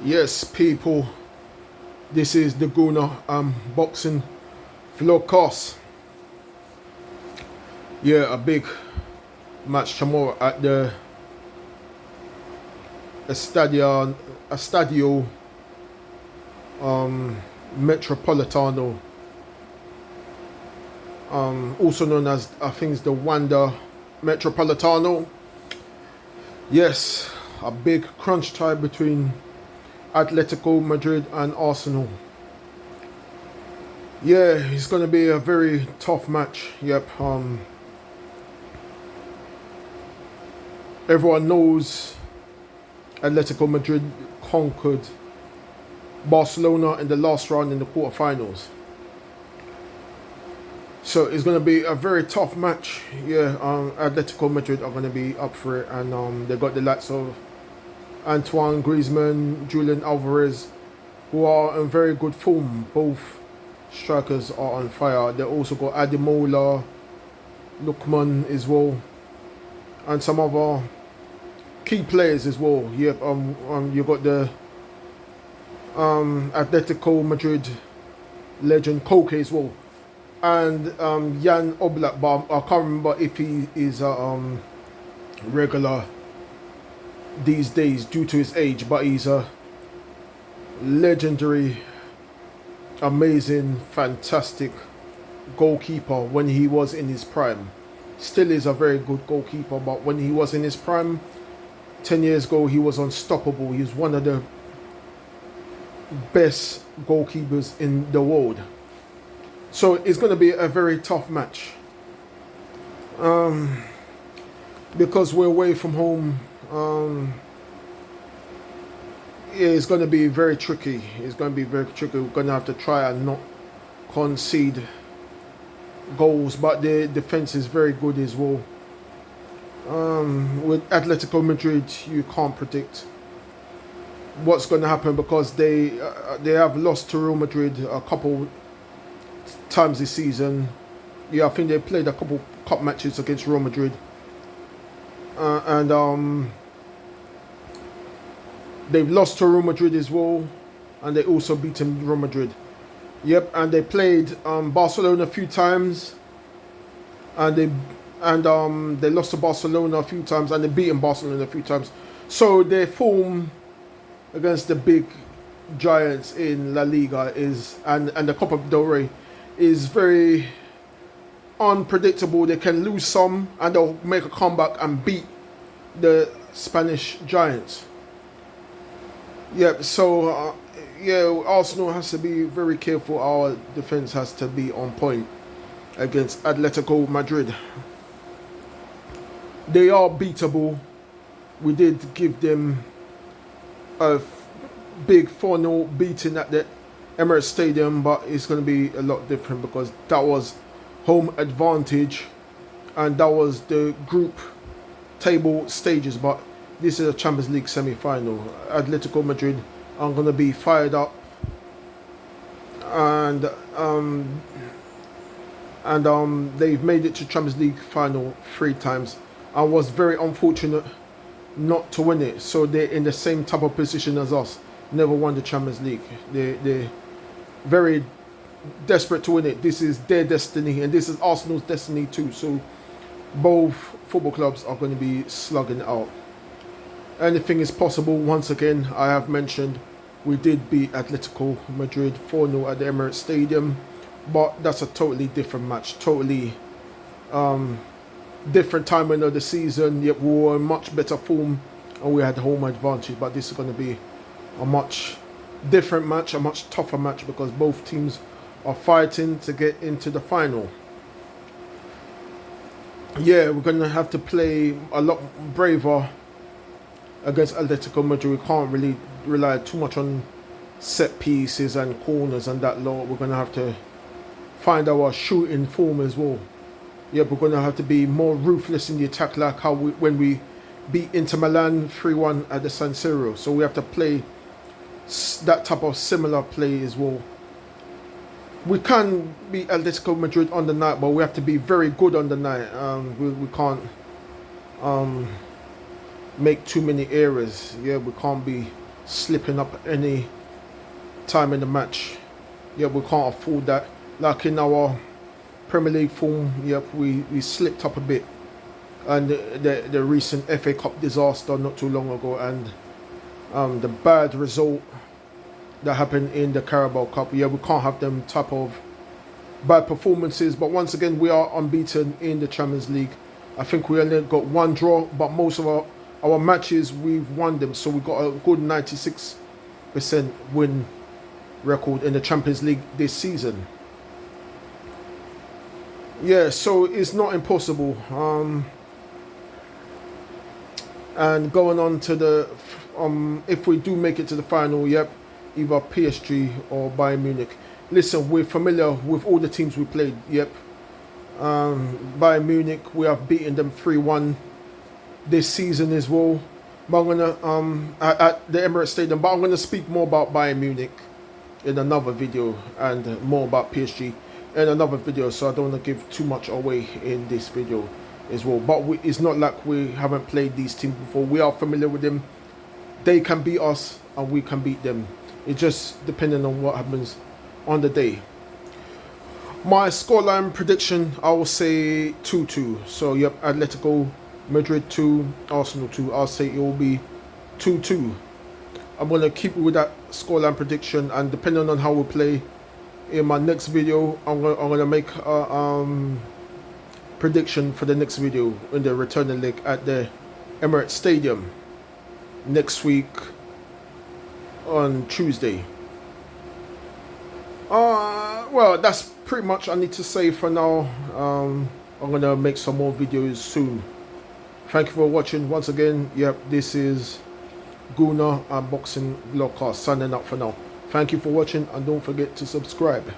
Yes, people, this is the Guna boxing vlogcast. Yeah, a big match tomorrow at the Estadio Metropolitano, also known as I think it's the Wanda Metropolitano. Yes, a big crunch tie between Atletico Madrid and Arsenal. Yeah, it's going to be a very tough match. Yep. Everyone knows Atletico Madrid conquered Barcelona in the last round in the quarterfinals. So it's going to be a very tough match. Yeah, Atletico Madrid are going to be up for it, and they got the likes of Antoine Griezmann, Julian Alvarez, who are in very good form. Both strikers are on fire. They also got Ademola, Lookman as well, and some other key players as well. Yep. You got the Atletico Madrid legend Koke as well, and Jan Oblak. But I can't remember if he is a regular these days due to his age. But he's a legendary, amazing, fantastic goalkeeper when he was in his prime. Still is a very good goalkeeper, but when he was in his prime 10 years ago, he was unstoppable. He was one of the best goalkeepers in the world. So it's going to be a very tough match. Because we're away from home, yeah, it's going to be very tricky. It's going to be very tricky. We're going to have to try and not concede goals, but the defense is very good as well. With Atletico Madrid, you can't predict what's going to happen because they have lost to Real Madrid a couple times this season. Yeah, I think they played a couple cup matches against Real Madrid, and they've lost to Real Madrid as well, and they also beaten Real Madrid. Yep, and they played Barcelona a few times, and they lost to Barcelona a few times, and they beaten Barcelona a few times. So their form against the big giants in La Liga is and the Copa del Rey is very unpredictable. They can lose some, and they'll make a comeback and beat the Spanish giants. Yep. So yeah, Arsenal has to be very careful. Our defense has to be on point against Atletico Madrid. They are beatable. We did give them a big 4-0 beating at the Emirates Stadium, but it's going to be a lot different because that was home advantage and that was the group table stages. But this is a Champions League semi-final. Atletico Madrid are going to be fired up, and they've made it to Champions League final 3 times. I was very unfortunate not to win it. So they're in the same type of position as us. Never won the Champions League. They're very desperate to win it. This is their destiny, and this is Arsenal's destiny too. So both football clubs are going to be slugging it out. Anything is possible. Once again, I have mentioned we did beat Atletico Madrid 4-0 at the Emirates Stadium, but that's a totally different match. Totally different timing of the season. Yet we were in much better form and we had home advantage. But this is going to be a much different match, a much tougher match, because both teams are fighting to get into the final. Yeah, we're going to have to play a lot braver against Atletico Madrid. We can't really rely too much on set pieces and corners and that lot. We're going to have to find our shooting form as well. Yeah, we're going to have to be more ruthless in the attack, like how when we beat Inter Milan 3-1 at the San Siro. So we have to play that type of similar play as well. We can beat Atletico Madrid on the night, but we have to be very good on the night. We can't make too many errors. Yeah, we can't be slipping up any time in the match. Yeah, we can't afford that. Like in our Premier League form, yep, we slipped up a bit. And the recent FA Cup disaster not too long ago, and the bad result that happened in the Carabao Cup. Yeah, we can't have them type of bad performances. But once again, we are unbeaten in the Champions League. I think we only got one draw, but most of our matches we've won them. So we got a good 96% win record in the Champions League this season. Yeah, so it's not impossible. And going on to the if we do make it to the final, yep, either PSG or Bayern Munich. Listen, we're familiar with all the teams we played. Yep, Bayern Munich, we have beaten them 3-1 this season as well. But I'm gonna at the Emirates Stadium. But I'm gonna speak more about Bayern Munich in another video, and more about PSG in another video. So I don't want to give too much away in this video as well. But it's not like we haven't played these teams before. We are familiar with them. They can beat us and we can beat them. It's just depending on what happens on the day. My scoreline prediction, I will say 2-2. So yep, Atletico Madrid 2, Arsenal 2. I'll say it will be 2-2. I'm going to keep with that scoreline prediction, and depending on how we play in my next video, I'm going to make a prediction for the next video in the returning leg at the Emirates Stadium next week on Tuesday. Well, that's pretty much I need to say for now. I'm gonna make some more videos soon. Thank you for watching once again. Yep, this is Guna Unboxing Vlogcast signing up for now. Thank you for watching, and don't forget to subscribe.